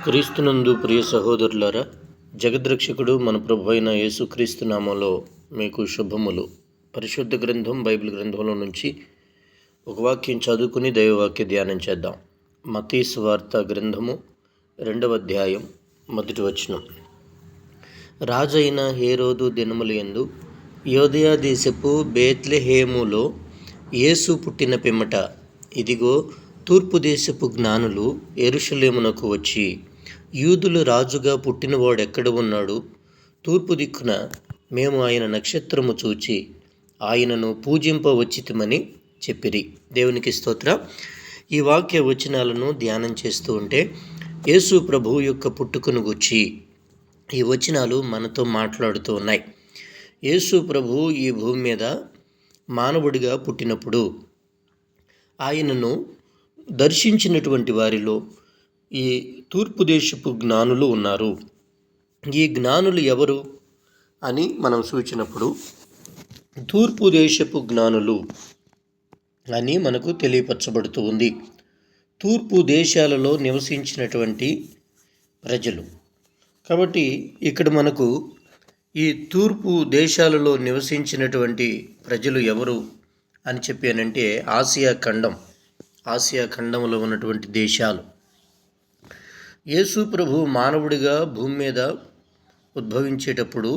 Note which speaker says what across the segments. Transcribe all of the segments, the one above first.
Speaker 1: క్రీస్తునందు ప్రియ సహోదరులారా, జగద్రక్షకుడు మన ప్రభు అయిన యేసుక్రీస్తు నామంలో మీకు శుభములు. పరిశుద్ధ గ్రంథం బైబిల్ గ్రంథంలో నుంచి ఒక వాక్యం చదువుకుని దైవవాక్య ధ్యానం చేద్దాం. మత్తయి సువార్త గ్రంథము 2వ అధ్యాయం 1వ వచనం. రాజైన హేరోదు దినముల యందు యూదయ దేశపు బేత్లెహేములో యేసు పుట్టిన పిమ్మట ఇదిగో తూర్పు దేశపు జ్ఞానులు యెరూషలేమునకు వచ్చి, యూదుల రాజుగా పుట్టినవాడెక్కడ ఉన్నాడు? తూర్పు దిక్కున మేము ఆయన నక్షత్రము చూచి ఆయనను పూజింపవచ్చితిమని చెప్పిరి. దేవునికి స్తోత్రం. ఈ వాక్య వచనాలను ధ్యానం చేస్తూ ఉంటే యేసు ప్రభువు యొక్క పుట్టుకను గురించి ఈ వచనాలు మనతో మాట్లాడుతూ ఉన్నాయి. యేసు ప్రభువు ఈ భూమి మీద మానవుడిగా పుట్టినప్పుడు ఆయనను దర్శించినటువంటి వారిలో ఈ తూర్పు దేశపు జ్ఞానులు ఉన్నారు. ఈ జ్ఞానులు ఎవరు అని మనం సూచినప్పుడు తూర్పు దేశపు జ్ఞానులు అని మనకు తెలియపరచబడుతూ ఉంది. తూర్పు దేశాలలో నివసించినటువంటి ప్రజలు. కాబట్టి ఇక్కడ మనకు ఈ తూర్పు దేశాలలో నివసించినటువంటి ప్రజలు ఎవరు అని చెప్పానంటే ఆసియా ఖండంలో ఉన్నటువంటి దేశాలు. యేసు ప్రభు మానవుడిగా భూమి మీద ఉద్భవించేటప్పుడు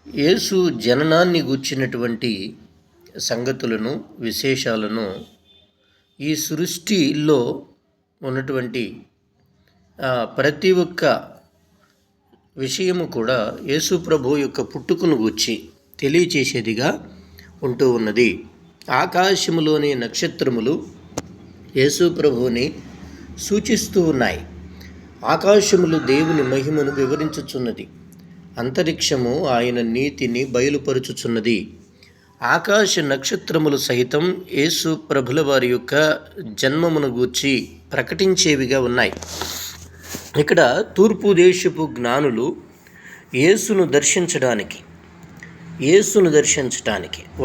Speaker 1: యేసు జననాన్ని గూర్చినటువంటి సంగతులను, విశేషాలను ఈ సృష్టిలో ఉన్నటువంటి ప్రతి ఒక్క విషయము కూడా యేసు ప్రభు యొక్క పుట్టుకను గూర్చి తెలియచేసేదిగా ఉంటూ ఉన్నది. ఆకాశములోని నక్షత్రములు యేసు ప్రభువుని సూచిస్తూ ఉన్నాయి. ఆకాశములు దేవుని మహిమను వివరించుచున్నది. అంతరిక్షము ఆయన నీతిని బయలుపరుచుచున్నది. ఆకాశ నక్షత్రములు సహితం యేసు ప్రభుల వారి యొక్క జన్మమును గూర్చి ప్రకటించేవిగా ఉన్నాయి. ఇక్కడ తూర్పు దేశపు జ్ఞానులు యేసును దర్శించడానికి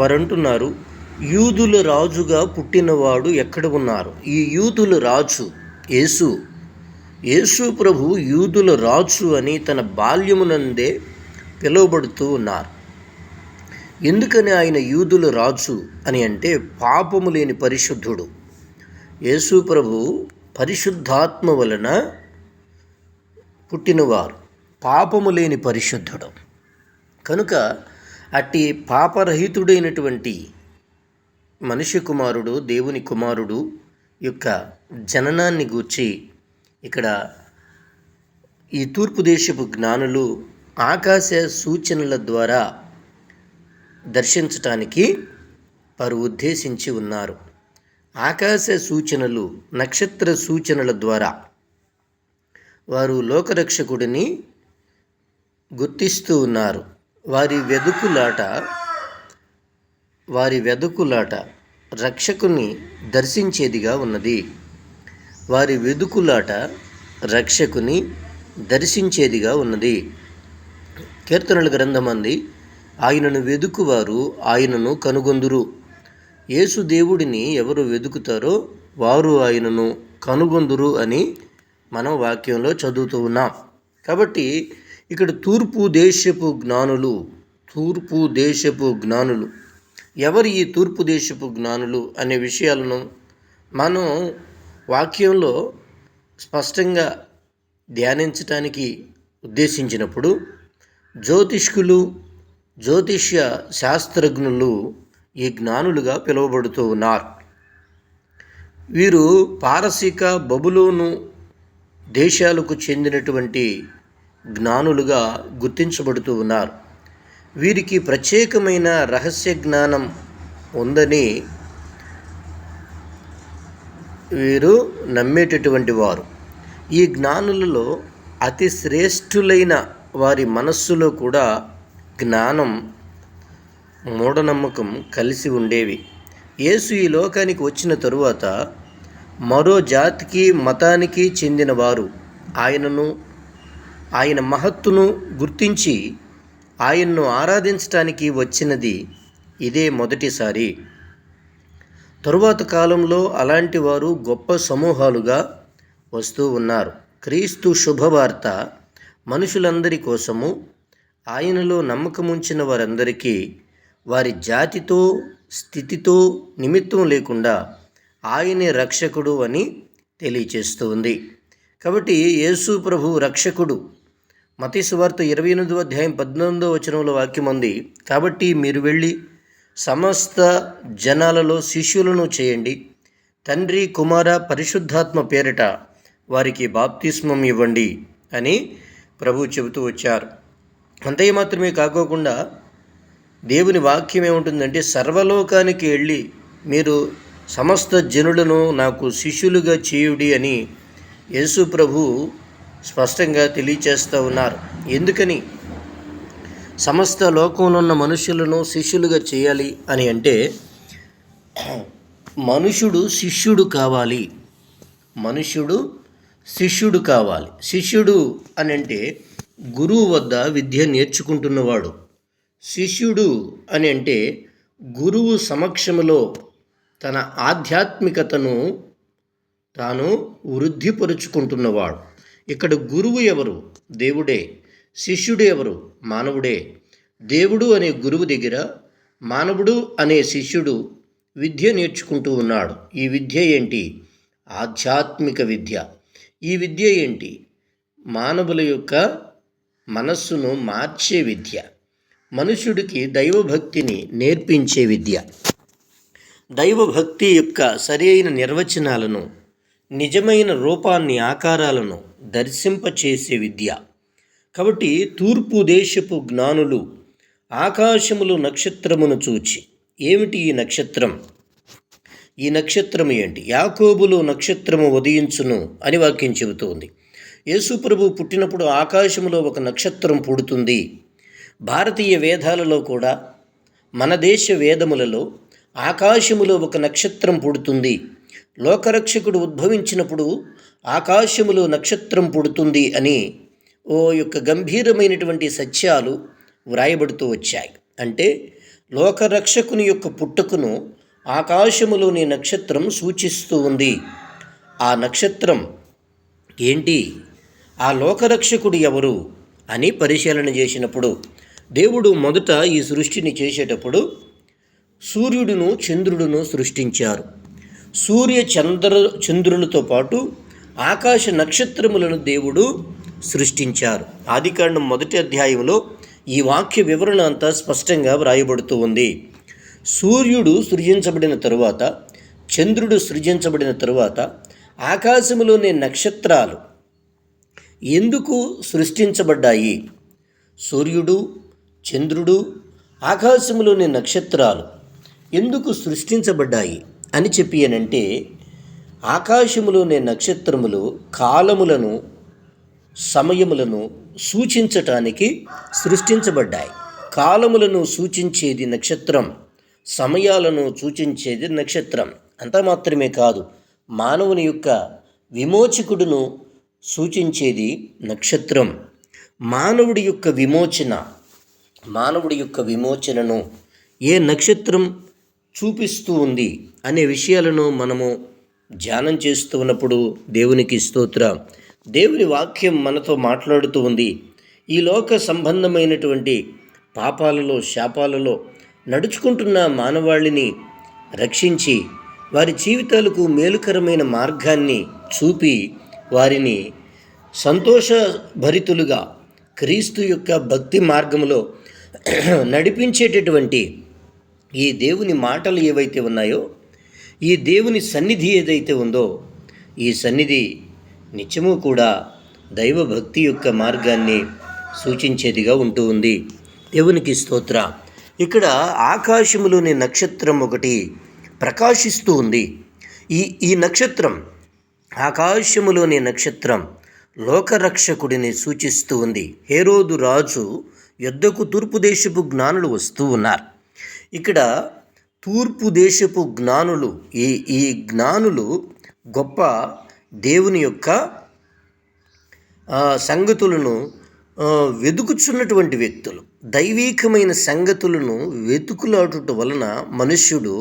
Speaker 1: వారంటున్నారు, యూదుల రాజుగా పుట్టినవాడు ఎక్కడ ఉన్నారు? ఈ యూదుల రాజు యేసు ప్రభు యూదుల రాజు అని తన బాల్యమునందే పిలువబడుతూ ఉన్నారు. ఎందుకని ఆయన యూదుల రాజు అని అంటే పాపము లేని పరిశుద్ధుడు. యేసు ప్రభు పరిశుద్ధాత్మ వలన పుట్టినవారు, పాపము లేని పరిశుద్ధుడు. కనుక అట్టి పాపరహితుడైనటువంటి మనిషి కుమారుడు, దేవుని కుమారుడు యొక్క జననాన్ని గూర్చి ఇక్కడ ఈ తూర్పు దేశపు జ్ఞానులు ఆకాశ సూచనల ద్వారా దర్శించటానికి వారు ఉద్దేశించి ఉన్నారు. ఆకాశ సూచనలు, నక్షత్ర సూచనల ద్వారా వారు లోకరక్షకుడిని గుర్తిస్తూ ఉన్నారు. వారి వెదుకులాట రక్షకుని దర్శించేదిగా ఉన్నది. కీర్తనల గ్రంథమంది ఆయనను వెదుకువారు ఆయనను కనుగొందురు. యేసు దేవుడిని ఎవరు వెదుకుతారో వారు ఆయనను కనుగొందురు అని మనం వాక్యంలో చదువుతూ ఉన్నాం. కాబట్టి ఇక్కడ తూర్పు దేశపు జ్ఞానులు ఎవరు? ఈ తూర్పు దేశపు జ్ఞానులు అనే విషయాలను మనం వాక్యంలో స్పష్టంగా ధ్యానించటానికి ఉద్దేశించినప్పుడు జ్యోతిష్య శాస్త్రజ్ఞులు ఈ జ్ఞానులుగా పిలువబడుతూ ఉన్నారు. వీరు పారసీక, బబులోను దేశాలకు చెందినటువంటి జ్ఞానులుగా గుర్తించబడుతూ ఉన్నారు. వీరికి ప్రత్యేకమైన రహస్య జ్ఞానం ఉందని వీరు నమ్మేటటువంటి వారు. ఈ జ్ఞానులలో అతి శ్రేష్ఠులైన వారి మనస్సులో కూడా జ్ఞానం, మూఢనమ్మకం కలిసి ఉండేవి. యేసు ఈ లోకానికి వచ్చిన తరువాత మరో జాతికి, మతానికి చెందిన వారు ఆయన మహత్తును గుర్తించి ఆయన్ను ఆరాధించటానికి వచ్చినది ఇదే మొదటిసారి. తరువాత కాలంలో అలాంటి వారు గొప్ప సమూహాలుగా వస్తూ ఉన్నారు. క్రీస్తు శుభవార్త మనుషులందరి కోసము, ఆయనలో నమ్మకముంచిన వారందరికీ వారి జాతితో స్థితితో నిమిత్తం లేకుండా ఆయనే రక్షకుడు అని తెలియచేస్తూ ఉంది. కాబట్టి యేసు ప్రభు రక్షకుడు. మత్తయి సువార్త 28వ అధ్యాయం 18వ వచనంలో వాక్యం ఉంది, కాబట్టి మీరు వెళ్ళి సమస్త జనాలలో శిష్యులను చేయండి, తండ్రి కుమార పరిశుద్ధాత్మ పేరిట వారికి బాప్తిస్మం ఇవ్వండి అని ప్రభు చెబుతూ వచ్చారు. అంతే మాత్రమే కాకోకుండా దేవుని వాక్యం ఏముంటుందంటే, సర్వలోకానికి వెళ్ళి మీరు సమస్త జనులను నాకు శిష్యులుగా చేయుడి అని యేసు ప్రభు స్పష్టంగా తెలియచేస్తూ ఉన్నారు. ఎందుకని సమస్త లోకంలో ఉన్న మనుషులను శిష్యులుగా చేయాలి అని అంటే, మనుషుడు శిష్యుడు కావాలి. మనుష్యుడు శిష్యుడు కావాలి. శిష్యుడు అని అంటే గురువు వద్ద విద్య నేర్చుకుంటున్నవాడు. శిష్యుడు అని అంటే గురువు సమక్షంలో తన ఆధ్యాత్మికతను తాను వృద్ధిపరుచుకుంటున్నవాడు. ఇక్కడ గురువు ఎవరు? దేవుడే. శిష్యుడు ఎవరు? మానవుడే. దేవుడు అనే గురువు దగ్గర మానవుడు అనే శిష్యుడు విద్య నేర్చుకుంటూ ఉన్నాడు. ఈ విద్య ఏంటి? ఆధ్యాత్మిక విద్య. ఈ విద్య ఏంటి? మానవుల యొక్క మనస్సును మార్చే విద్య. మనుషుడికి దైవభక్తిని నేర్పించే విద్య. దైవభక్తి యొక్క సరైన నిర్వచనాలను, నిజమైన రూపాన్ని, ఆకారాలను దర్శింపచేసే విద్య. కాబట్టి తూర్పు దేశపు జ్ఞానులు ఆకాశములు నక్షత్రమును చూచి, ఏమిటి ఈ నక్షత్రం? ఈ నక్షత్రము ఏంటి? యాకోబులో నక్షత్రము ఉదయించును అని వాక్యం చెబుతోంది. యేసు ప్రభు పుట్టినప్పుడు ఆకాశములో ఒక నక్షత్రం పుడుతుంది. భారతీయ వేదాలలో కూడా, మన దేశ వేదములలో ఆకాశములో ఒక నక్షత్రం పుడుతుంది. లోకరక్షకుడు ఉద్భవించినప్పుడు ఆకాశములో నక్షత్రం పుడుతుంది అని యొక్క గంభీరమైనటువంటి సత్యాలు వ్రాయబడుతూ వచ్చాయి. అంటే లోకరక్షకుని యొక్క పుట్టుకను ఆకాశములోని నక్షత్రం సూచిస్తూ ఉంది. ఆ నక్షత్రం ఏంటి? ఆ లోకరక్షకుడు ఎవరు అని పరిశీలన చేసినప్పుడు, దేవుడు మొదట ఈ సృష్టిని చేసేటప్పుడు సూర్యుడును చంద్రుడును సృష్టించారు. సూర్య చంద్రులతో పాటు ఆకాశ నక్షత్రములను దేవుడు సృష్టించారు. ఆదికాండం 1వ అధ్యాయంలో ఈ వాక్య వివరణ అంతా స్పష్టంగా వ్రాయబడుతూ ఉంది. సూర్యుడు సృజించబడిన తరువాత, చంద్రుడు సృజించబడిన తరువాత ఆకాశంలోని నక్షత్రాలు ఎందుకు సృష్టించబడ్డాయి? సూర్యుడు, చంద్రుడు, ఆకాశంలోని నక్షత్రాలు ఎందుకు సృష్టించబడ్డాయి అని చెప్పి అనంటే, ఆకాశములోని నక్షత్రములు కాలములను, సమయములను సూచించటానికి సృష్టించబడ్డాయి. కాలములను సూచించేది నక్షత్రం, సమయాలను సూచించేది నక్షత్రం. అంత మాత్రమే కాదు, మానవుని యొక్క విమోచకుడును సూచించేది నక్షత్రం. మానవుడి యొక్క విమోచనను ఏ నక్షత్రం చూపిస్తూ ఉంది అనే విషయాలను మనము ధ్యానం చేస్తూ ఉన్నప్పుడు దేవునికి స్తోత్రం. దేవుని వాక్యం మనతో మాట్లాడుతూ ఉంది. ఈ లోక సంబంధమైనటువంటి పాపాలలో, శాపాలలో నడుచుకుంటున్న మానవాళిని రక్షించి వారి జీవితాలకు మేలుకరమైన మార్గాన్ని చూపి వారిని సంతోషభరితులుగా క్రీస్తు యొక్క భక్తి మార్గంలో నడిపించేటటువంటి ఈ దేవుని మాటలు ఏవైతే ఉన్నాయో, ఈ దేవుని సన్నిధి ఏదైతే ఉందో, ఈ సన్నిధి నిత్యము కూడా దైవభక్తి యొక్క మార్గాన్ని సూచించేదిగా ఉంటూ ఉంది. దేవునికి స్తోత్ర. ఇక్కడ ఆకాశములోని నక్షత్రం ఒకటి ప్రకాశిస్తూ ఉంది. ఈ నక్షత్రం, ఆకాశములోని నక్షత్రం లోకరక్షకుడిని సూచిస్తూ ఉంది. హేరోదు రాజు యుద్ధకు తూర్పు దేశపు జ్ఞానులు వస్తూ ఉన్నారు. ఇక్కడ తూర్పు దేశపు జ్ఞానులు, ఈ జ్ఞానులు గొప్ప దేవుని యొక్క సంగతులను వెతుకుచున్నటువంటి వ్యక్తులు. దైవీకమైన సంగతులను వెతుకులాడుట వలన మనుష్యుడు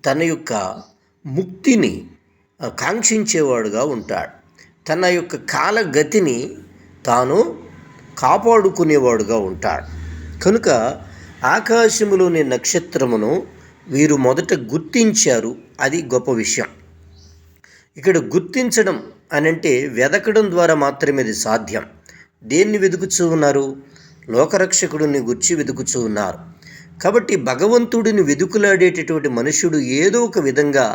Speaker 1: తన యొక్క ముక్తిని కాంక్షించేవాడుగా ఉంటాడు. తన యొక్క కాలగతిని తాను కాపాడుకునేవాడుగా ఉంటాడు. కనుక ఆకాశములోని నక్షత్రమును వీరు మొదట గుర్తించారు. అది గొప్ప విషయం. ఇక్కడ గుర్తించడం అనంటే వెదకడం ద్వారా మాత్రమే అది సాధ్యం. దేన్ని వెతుకుతూ ఉన్నారు? లోకరక్షకుడిని గుర్చి వెతుకుతూ ఉన్నారు. కాబట్టి భగవంతుడిని వెతుకులాడేటటువంటి మనుషుడు ఏదో ఒక విధంగా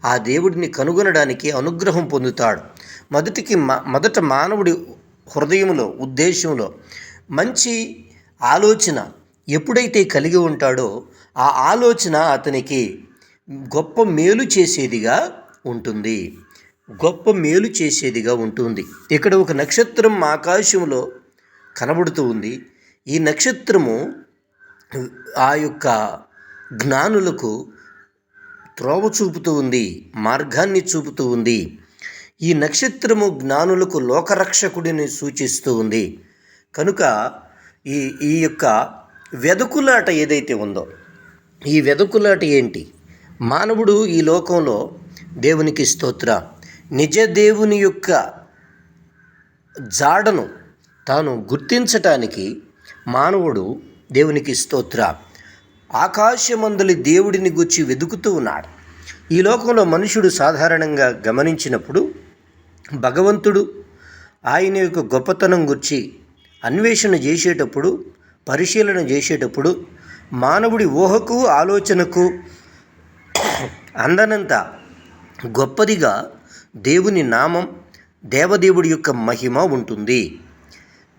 Speaker 1: ఆ దేవుడిని కనుగొనడానికి అనుగ్రహం పొందుతాడు. మొదట మానవుడి హృదయంలో, ఉద్దేశంలో మంచి ఆలోచన ఎప్పుడైతే కలిగి ఉంటాడో ఆ ఆలోచన అతనికి గొప్ప మేలు చేసేదిగా ఉంటుంది. ఇక్కడ ఒక నక్షత్రం ఆకాశంలో కనబడుతూ ఉంది. ఈ నక్షత్రము ఆ యొక్క జ్ఞానులకు త్రోవ చూపుతూ ఉంది, మార్గాన్ని చూపుతూ ఉంది. ఈ నక్షత్రము జ్ఞానులకు లోకరక్షకుడిని సూచిస్తూ ఉంది. కనుక ఈ యొక్క వెదుకులాట ఏదైతే ఉందో, ఈ వెదుకులాట ఏంటి? మానవుడు ఈ లోకంలో దేవునికి స్తోత్ర నిజ దేవుని యొక్క జాడను తాను గుర్తించటానికి మానవుడు దేవునికి స్తోత్ర ఆకాశమందలి దేవుడిని గురించి వెతుకుతూ ఉన్నాడు. ఈ లోకంలో మనుషుడు సాధారణంగా గమనించినప్పుడు భగవంతుడు ఆయన యొక్క గొప్పతనం గురించి అన్వేషణ చేసేటప్పుడు, పరిశీలన చేసేటప్పుడు మానవుడి ఊహకు, ఆలోచనకు అందనంత గొప్పదిగా దేవుని నామం, దేవదేవుడి యొక్క మహిమ ఉంటుంది.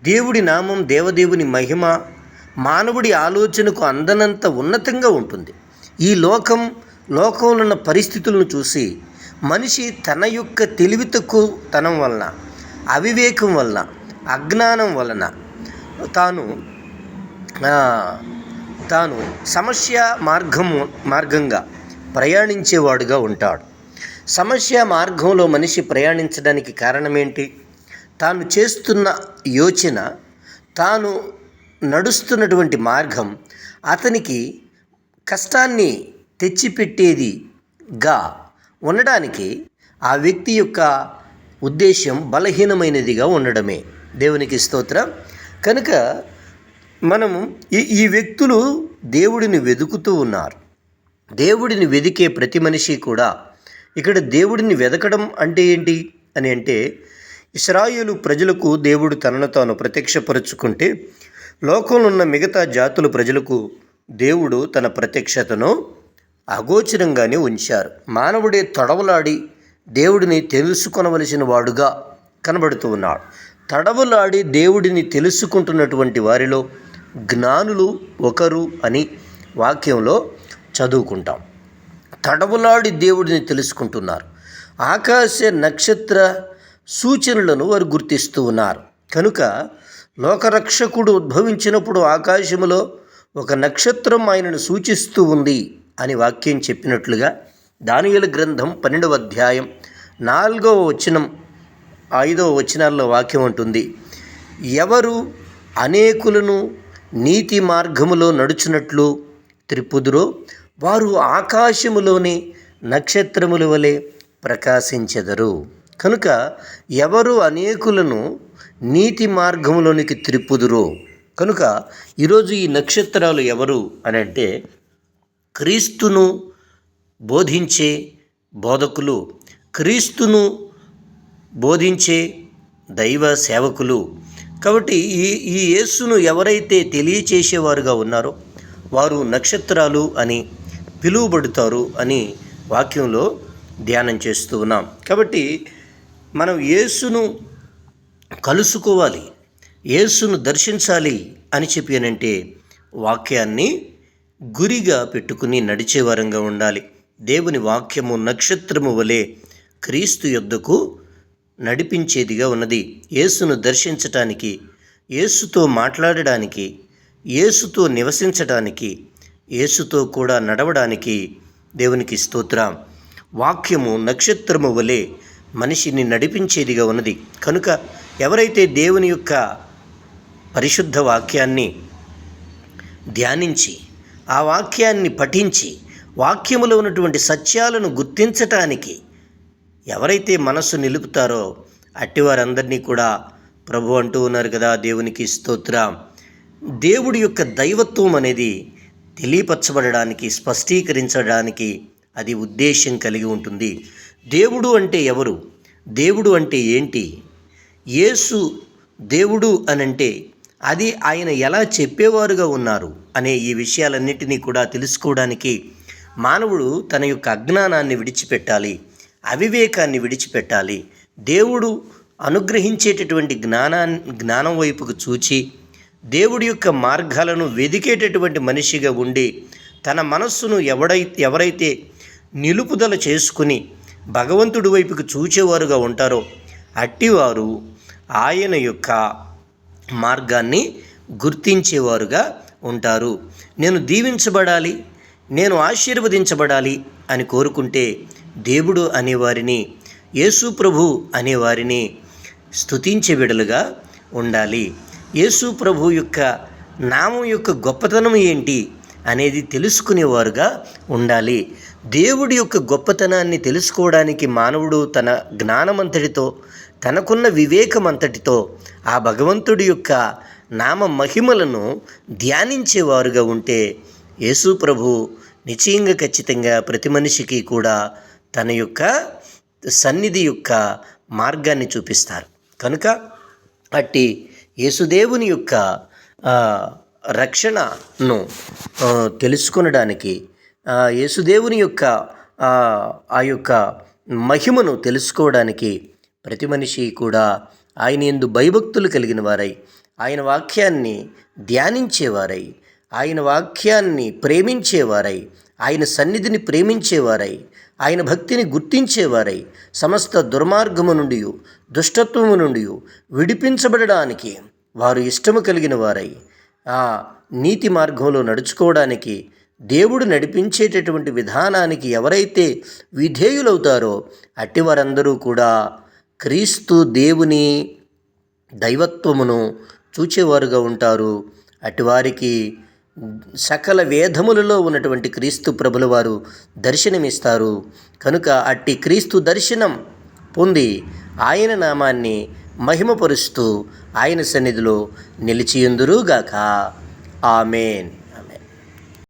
Speaker 1: దేవుడి నామం, దేవదేవుని మహిమ మానవుడి ఆలోచనకు అందనంత ఉన్నతంగా ఉంటుంది. ఈ లోకంలో ఉన్న పరిస్థితులను చూసి మనిషి తన యొక్క తెలివి తక్కువతనం వలన, అవివేకం వలన, అజ్ఞానం వలన తాను సమస్య మార్గంగా ప్రయాణించేవాడుగా ఉంటాడు. సమస్య మార్గంలో మనిషి ప్రయాణించడానికి కారణం ఏంటి? తాను చేస్తున్న యోచన, తాను నడుస్తున్నటువంటి మార్గం అతనికి కష్టాన్ని తెచ్చిపెట్టేదిగా ఉండడానికి ఆ వ్యక్తి యొక్క ఉద్దేశం బలహీనమైనదిగా ఉండడమే. దేవునికి స్తోత్రం. కనుక మనము ఈ వ్యక్తులు దేవుడిని వెతుకుతూ ఉన్నారు. దేవుడిని వెదికే ప్రతి మనిషి కూడా ఇక్కడ దేవుడిని వెదకడం అంటే ఏంటి అని అంటే, ఇశ్రాయేలు ప్రజలకు దేవుడు తనను తాను ప్రత్యక్షపరుచుకుంటే లోకంలో ఉన్న మిగతా జాతుల ప్రజలకు దేవుడు తన ప్రత్యక్షతను అగోచరంగానే ఉంచారు. మానవుడే తడవలాడి దేవుడిని తెలుసుకొనవలసిన వాడుగా కనబడుతూ ఉన్నాడు. తడవలాడి దేవుడిని తెలుసుకుంటున్నటువంటి వారిలో జ్ఞానులు ఒకరు అని వాక్యంలో చదువుకుంటాం. తడవలాడి దేవుడిని తెలుసుకుంటున్నారు. ఆకాశ నక్షత్ర సూచనలను వారు గుర్తిస్తూ ఉన్నారు. కనుక లోకరక్షకుడు ఉద్భవించినప్పుడు ఆకాశములో ఒక నక్షత్రం ఆయనను సూచిస్తూ ఉంది అని వాక్యం చెప్పినట్లుగా దానియేలు గ్రంథం 12వ అధ్యాయం 4వ వచనం 5వ వచనాల్లో వాక్యం ఉంటుంది, ఎవరు అనేకులను నీతి మార్గములో నడుచున్నట్లు త్రిప్పుదురో వారు ఆకాశములోని నక్షత్రముల వలె ప్రకాశించెదరు. కనుక ఎవరు అనేకులను నీతి మార్గంలోనికి త్రిప్పుదురో, కనుక ఈరోజు ఈ నక్షత్రాలు ఎవరు అని అంటే క్రీస్తును బోధించే బోధకులు, క్రీస్తును బోధించే దైవ సేవకులు. కాబట్టి ఈ యేసును ఎవరైతే తెలియచేసేవారుగా ఉన్నారో వారు నక్షత్రాలు అని పిలువబడతారు అని వాక్యంలో ధ్యానం చేస్తూ ఉన్నాం. కాబట్టి మనం యేసును కలుసుకోవాలి, యేసును దర్శించాలి అని చెప్పానంటే వాక్యాన్ని గురిగా పెట్టుకుని నడిచేవారంగా ఉండాలి. దేవుని వాక్యము నక్షత్రము వలె క్రీస్తు యొద్దకు నడిపించేదిగా ఉన్నది. యేసును దర్శించటానికి, యేసుతో మాట్లాడడానికి, యేసుతో నివసించడానికి, యేసుతో కూడా నడవడానికి దేవునికి స్తోత్రం. వాక్యము నక్షత్రము వలె మనిషిని నడిపించేదిగా ఉన్నది. కనుక ఎవరైతే దేవుని యొక్క పరిశుద్ధ వాక్యాన్ని ధ్యానించి, ఆ వాక్యాన్ని పఠించి, వాక్యములో ఉన్నటువంటి సత్యాలను గుర్తించటానికి ఎవరైతే మనస్సు నిలుపుతారో అట్టివారందరినీ కూడా ప్రభు అంటూ ఉన్నారు కదా, దేవునికి స్తోత్రం. దేవుడి యొక్క దైవత్వం అనేది తెలియపరచబడడానికి, స్పష్టీకరించడానికి అది ఉద్దేశం కలిగి ఉంటుంది. దేవుడు అంటే ఎవరు? దేవుడు అంటే ఏంటి? యేసు దేవుడు అనంటే అది ఆయన ఎలా చెప్పేవారుగా ఉన్నారు అనే ఈ విషయాలన్నిటినీ కూడా తెలుసుకోవడానికి మానవుడు తన యొక్క అజ్ఞానాన్ని విడిచిపెట్టాలి, అవివేకాన్ని విడిచిపెట్టాలి. దేవుడు అనుగ్రహించేటటువంటి జ్ఞానం వైపుకు చూచి దేవుడి యొక్క మార్గాలను వెదికేటటువంటి మనిషిగా ఉండి తన మనస్సును ఎవరైతే నిలుపుదల చేసుకుని భగవంతుడి వైపుకు చూచేవారుగా ఉంటారో అట్టివారు ఆయన యొక్క మార్గాన్ని గుర్తించేవారుగా ఉంటారు. నేను దీవించబడాలి, నేను ఆశీర్వదించబడాలి అని కోరుకుంటే దేవుడు అనేవారిని, యేసు ప్రభు అనేవారిని స్తుతించే బిడ్డలుగా ఉండాలి. యేసు ప్రభు యొక్క నామం యొక్క గొప్పతనం ఏంటి అనేది తెలుసుకునేవారుగా ఉండాలి. దేవుడి యొక్క గొప్పతనాన్ని తెలుసుకోవడానికి మానవుడు తన జ్ఞానమంతటితో, తనకున్న వివేకమంతటితో ఆ భగవంతుడి యొక్క నామ మహిమలను ధ్యానించేవారుగా ఉంటే యేసు ప్రభు నిశ్చయంగా ఖచ్చితంగా ప్రతి మనిషికి కూడా తన యొక్క సన్నిధి యొక్క మార్గాన్ని చూపిస్తారు. కనుక అట్టి యేసుదేవుని యొక్క రక్షణను తెలుసుకొనడానికి, యేసుదేవుని యొక్క ఆ యొక్క మహిమను తెలుసుకోవడానికి ప్రతి మనిషి కూడా ఆయన యందు భయభక్తులు కలిగిన వారై, ఆయన వాక్యాన్ని ధ్యానించేవారై, ఆయన వాక్యాన్ని ప్రేమించేవారై, ఆయన సన్నిధిని ప్రేమించేవారై, ఆయన భక్తిని గుర్తించేవారై, సమస్త దుర్మార్గము నుండి, దుష్టత్వము నుండి విడిపించబడడానికి వారు ఇష్టము కలిగిన వారై ఆ నీతి మార్గంలో నడుచుకోవడానికి, దేవుడు నడిపించేటటువంటి విధానానికి ఎవరైతే విధేయులవుతారో అట్టి వారందరూ కూడా క్రీస్తు దేవుని దైవత్వమును చూచేవారుగా ఉంటారు. అటువారికి సకల వేదములలో ఉన్నటువంటి క్రీస్తు ప్రభుల వారు దర్శనమిస్తారు. కనుక అట్టి క్రీస్తు దర్శనం పొంది ఆయన నామాన్ని మహిమపరుస్తూ ఆయన సన్నిధిలో నిలిచియుందురుగాక. ఆమేన్.